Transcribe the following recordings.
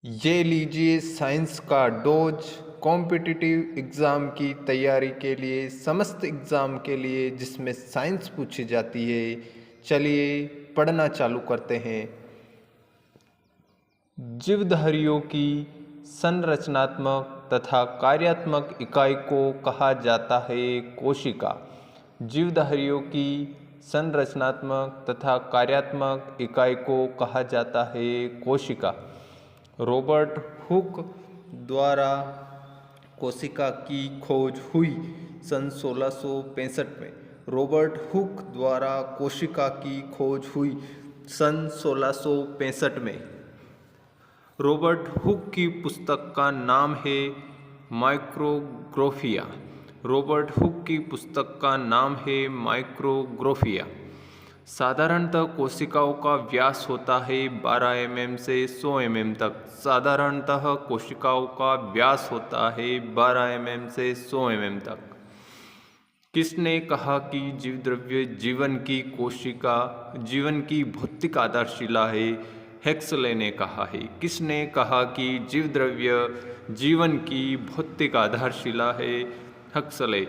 ये लीजिए साइंस का डोज। कॉम्पिटिटिव एग्ज़ाम की तैयारी के लिए, समस्त एग्ज़ाम के लिए जिसमें साइंस पूछी जाती है। चलिए पढ़ना चालू करते हैं। जीवधारियों की संरचनात्मक तथा कार्यात्मक इकाई को कहा जाता है कोशिका। जीवधारियों की संरचनात्मक तथा कार्यात्मक इकाई को कहा जाता है कोशिका। रॉबर्ट हुक द्वारा कोशिका की खोज हुई सन 1665 में। रॉबर्ट हुक द्वारा कोशिका की खोज हुई सन 1665 में। रॉबर्ट हुक की पुस्तक का नाम है माइक्रोग्राफिया। रॉबर्ट हुक की पुस्तक का नाम है माइक्रोग्राफिया। साधारणतः कोशिकाओं का व्यास होता है 12 mm से 100 mm तक। साधारणतः कोशिकाओं का व्यास होता है 12 mm से 100 mm तक। किसने कहा कि जीवद्रव्य जीवन की भौतिक आधारशिला है? हेक्सले ने कहा है। किसने कहा कि जीवद्रव्य जीवन की भौतिक आधारशिला है? हेक्सले।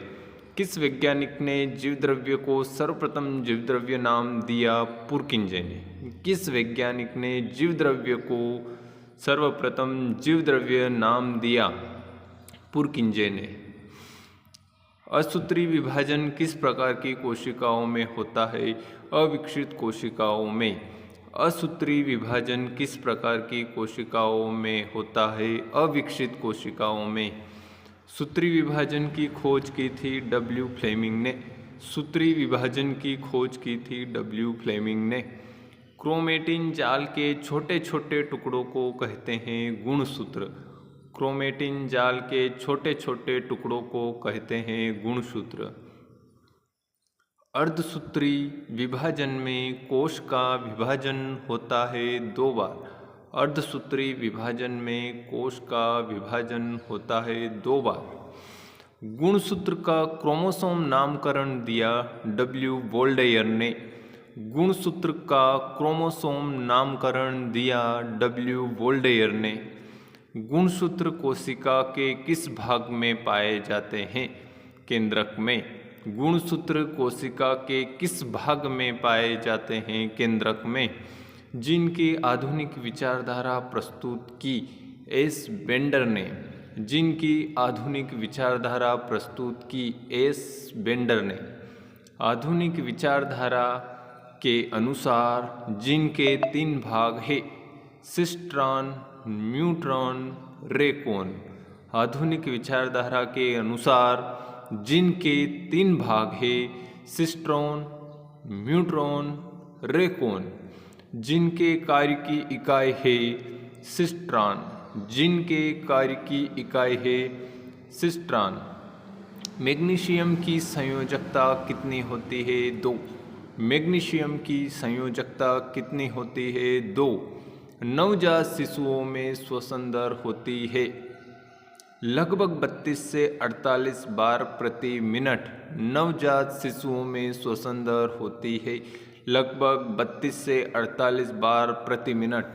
किस वैज्ञानिक ने जीवद्रव्य को सर्वप्रथम जीवद्रव्य नाम दिया? पुरकिंजे ने। किस वैज्ञानिक ने जीवद्रव्य को सर्वप्रथम जीवद्रव्य नाम दिया? पुरकिंजे ने। असूत्री विभाजन किस प्रकार की कोशिकाओं में होता है? अविकसित कोशिकाओं में। असूत्री विभाजन किस प्रकार की कोशिकाओं में होता है? अविकसित कोशिकाओं में। सूत्री विभाजन की खोज की थी डब्ल्यू फ्लेमिंग ने। सूत्री विभाजन की खोज की थी डब्ल्यू फ्लेमिंग ने। क्रोमेटिन जाल के छोटे छोटे टुकड़ों को कहते हैं गुणसूत्र। क्रोमेटिन जाल के छोटे छोटे टुकड़ों को कहते हैं गुणसूत्र। अर्धसूत्री विभाजन में कोश का विभाजन होता है 2 बार। अर्धसूत्री विभाजन में कोश का विभाजन होता है 2 बार। गुणसूत्र का क्रोमोसोम नामकरण दिया डब्ल्यू वोल्डेयर ने। गुणसूत्र का क्रोमोसोम नामकरण दिया डब्ल्यू वोल्डेयर ने। गुणसूत्र कोशिका के किस भाग में पाए जाते हैं? केंद्रक में। गुणसूत्र कोशिका के किस भाग में पाए जाते हैं? केंद्रक में। जिनकी आधुनिक विचारधारा प्रस्तुत की एस बेंडर ने। जिनकी आधुनिक विचारधारा प्रस्तुत की एस बेंडर ने। आधुनिक विचारधारा के अनुसार जिनके 3 भाग हैं: सिस्ट्रॉन, न्यूट्रॉन, रेकोन। आधुनिक विचारधारा के अनुसार जिनके 3 भाग हैं: सिस्ट्रॉन, न्यूट्रॉन, रेकोन। जिनके कार्य की इकाई है सिस्ट्रॉन। जिनके कार्य की इकाई है सिस्ट्रॉन। मैग्नीशियम की संयोजकता कितनी होती है? 2। मैग्नीशियम की संयोजकता कितनी होती है? 2। नवजात शिशुओं में श्वसन दर होती है लगभग 32 से 48 बार प्रति मिनट। नवजात शिशुओं में श्वसन दर होती है लगभग 32 से 48 बार प्रति मिनट।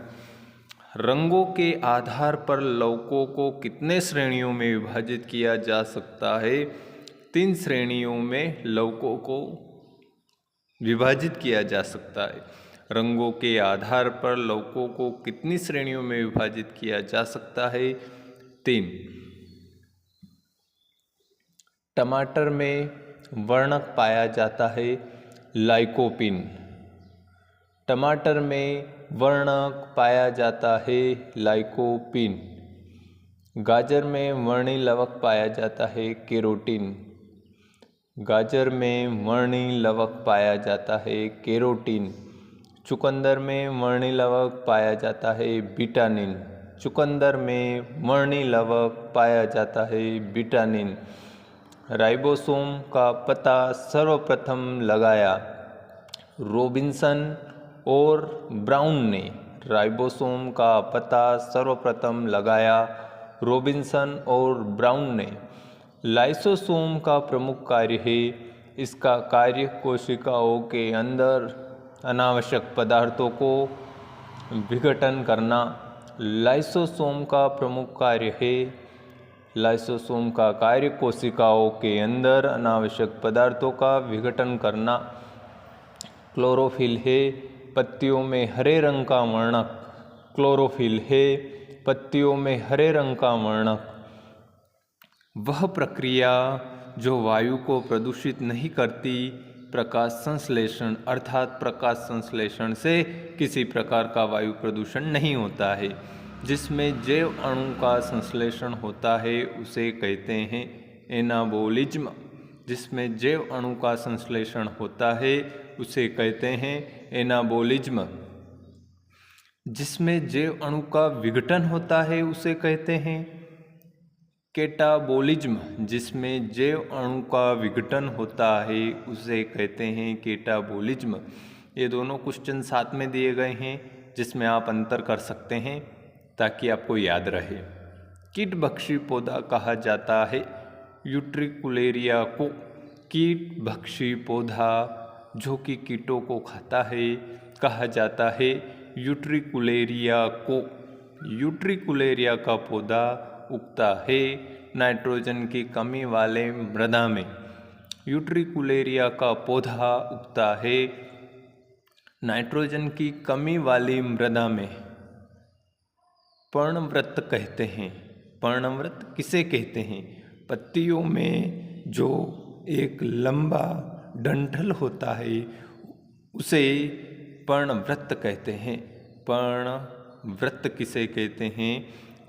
रंगों के आधार पर लवकों को कितने श्रेणियों में विभाजित किया जा सकता है? 3 श्रेणियों में लवकों को विभाजित किया जा सकता है। रंगों के आधार पर लवकों को कितनी श्रेणियों में विभाजित किया जा सकता है? 3। टमाटर में वर्णक पाया जाता है लाइकोपीन। टमाटर में वर्णक पाया जाता है लाइकोपीन। गाजर में वर्णी लवक पाया जाता है केरोटीन। गाजर में वर्णी लवक पाया जाता है केरोटीन। चुकंदर में वर्णी लवक पाया जाता है विटामिन। चुकंदर में वर्णी लवक पाया जाता है विटामिन। राइबोसोम का पता सर्वप्रथम लगाया रॉबिन्सन और ब्राउन ने। राइबोसोम का पता सर्वप्रथम लगाया रॉबिन्सन और ब्राउन ने। लाइसोसोम का प्रमुख कार्य है। इसका कार्य कोशिकाओं के अंदर अनावश्यक पदार्थों को विघटन करना लाइसोसोम का प्रमुख कार्य है। लाइसोसोम का कार्य कोशिकाओं के अंदर अनावश्यक पदार्थों का विघटन करना। क्लोरोफिल है। पत्तियों में हरे रंग का वर्णक क्लोरोफिल है। पत्तियों में हरे रंग का वर्णक वह प्रक्रिया जो वायु को प्रदूषित नहीं करती। प्रकाश संश्लेषण अर्थात प्रकाश संश्लेषण से किसी प्रकार का वायु प्रदूषण नहीं होता है। जिसमें जैव अणु का संश्लेषण होता है उसे कहते हैं एनाबोलिज्म। जिसमें जैव अणु का संश्लेषण होता है उसे कहते हैं एनाबोलिज्म। जिसमें जैव अणु का विघटन होता है उसे कहते हैं केटाबोलिज्म। जिसमें जैव अणु का विघटन होता है उसे कहते हैं केटाबोलिज्म। ये दोनों क्वेश्चन साथ में दिए गए हैं जिसमें आप अंतर कर सकते हैं ताकि आपको याद रहे। कीटभक्षी पौधा कहा जाता है यूट्रिकुलेरिया को। कीटभक्षी पौधा जो कि कीटों को खाता है कहा जाता है यूट्रिकुलेरिया को। यूट्रिकुलेरिया का पौधा उगता है नाइट्रोजन की कमी वाले मृदा में। यूट्रिकुलेरिया का पौधा उगता है नाइट्रोजन की कमी वाली मृदा में। पर्णवृत्त कहते हैं। पर्णवृत्त किसे कहते हैं? पत्तियों में जो एक लंबा डंठल होता है उसे पर्णवृत्त कहते हैं। पर्णवृत्त किसे कहते हैं?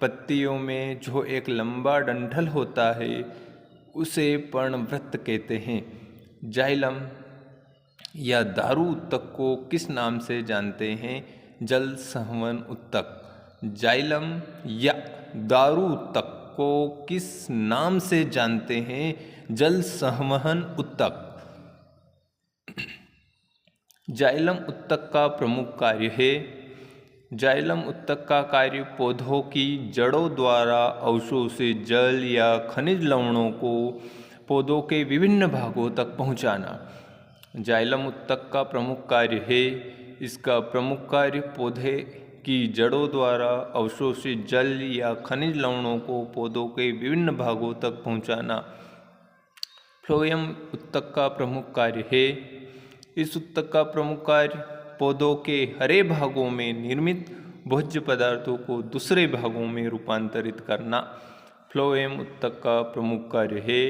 पत्तियों में जो एक लंबा डंठल होता है उसे पर्णवृत्त कहते हैं। जाइलम या दारू उत्तक को किस नाम से जानते हैं? जल संवहन उत्तक। जाइलम या दारू उत्तक को किस नाम से जानते हैं? जल संवहन उत्तक। जाइलम उत्तक का प्रमुख कार्य है। जाइलम उत्तक का कार्य पौधों की जड़ों द्वारा अवशोषित जल या खनिज लवणों को पौधों के विभिन्न भागों तक पहुंचाना। जाइलम उत्तक का प्रमुख कार्य है। इसका प्रमुख कार्य पौधे की जड़ों द्वारा अवशोषित जल या खनिज लवणों को पौधों के विभिन्न भागों तक पहुंचाना। फ्लोएम उत्तक का प्रमुख कार्य है। इस उत्तक का प्रमुख कार्य पौधों के हरे भागों में निर्मित भोज्य पदार्थों को दूसरे भागों में रूपांतरित करना। फ्लोएम उत्तक का प्रमुख कार्य है।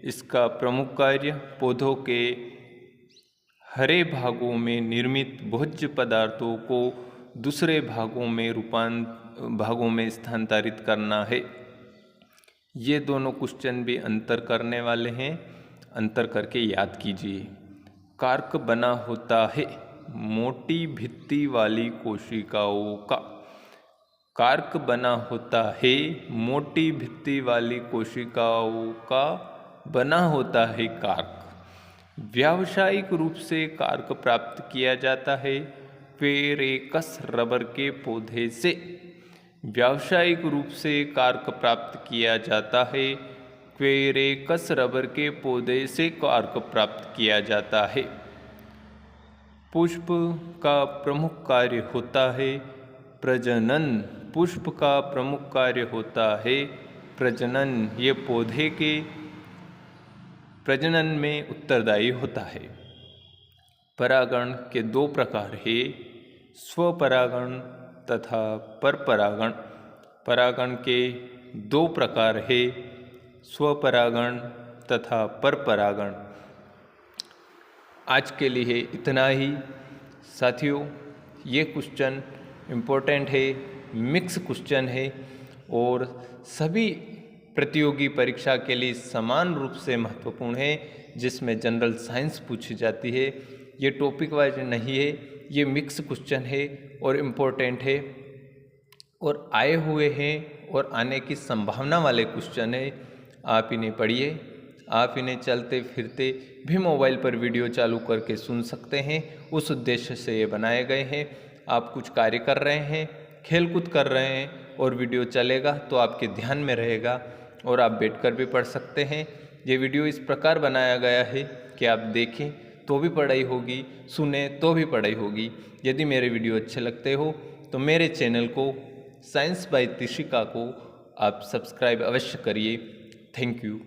इसका प्रमुख कार्य पौधों के हरे भागों में निर्मित भोज्य पदार्थों को दूसरे भागों में स्थानांतरित करना है। ये दोनों क्वेश्चन भी अंतर करने वाले हैं, अंतर करके याद कीजिए। कार्क बना होता है मोटी भित्ति वाली कोशिकाओं का। कार्क बना होता है मोटी भित्ति वाली कोशिकाओं का बना होता है कार्क। व्यावसायिक रूप से कार्क प्राप्त किया जाता है क्वेरेकस रबर के पौधे से। व्यावसायिक रूप से कार्क प्राप्त किया जाता है क्वेरेकस रबर के पौधे से कार्क प्राप्त किया जाता है। पुष्प का प्रमुख कार्य होता है प्रजनन। पुष्प का प्रमुख कार्य होता है प्रजनन। ये पौधे के प्रजनन में उत्तरदायी होता है। परागण के दो प्रकार है स्वपरागण तथा परपरागण। परागण के दो प्रकार है स्वपरागण तथा परपरागण। आज के लिए इतना ही साथियों। ये क्वेश्चन इम्पोर्टेंट है, मिक्स क्वेश्चन है और सभी प्रतियोगी परीक्षा के लिए समान रूप से महत्वपूर्ण है, जिसमें जनरल साइंस पूछी जाती है। ये टॉपिक वाइज नहीं है, ये मिक्स क्वेश्चन है और इम्पोर्टेंट है और आए हुए हैं और आने की संभावना वाले क्वेश्चन है। आप इन्हें पढ़िए। आप इन्हें चलते फिरते भी मोबाइल पर वीडियो चालू करके सुन सकते हैं। उस उद्देश्य से ये बनाए गए हैं। आप कुछ कार्य कर रहे हैं, खेलकूद कर रहे हैं और वीडियो चलेगा तो आपके ध्यान में रहेगा और आप बैठकर भी पढ़ सकते हैं। ये वीडियो इस प्रकार बनाया गया है कि आप देखें तो भी पढ़ाई होगी, सुने तो भी पढ़ाई होगी। यदि मेरे वीडियो अच्छे लगते हो तो मेरे चैनल को साइंस बाय त्रिशिका को आप सब्सक्राइब अवश्य करिए। Thank you.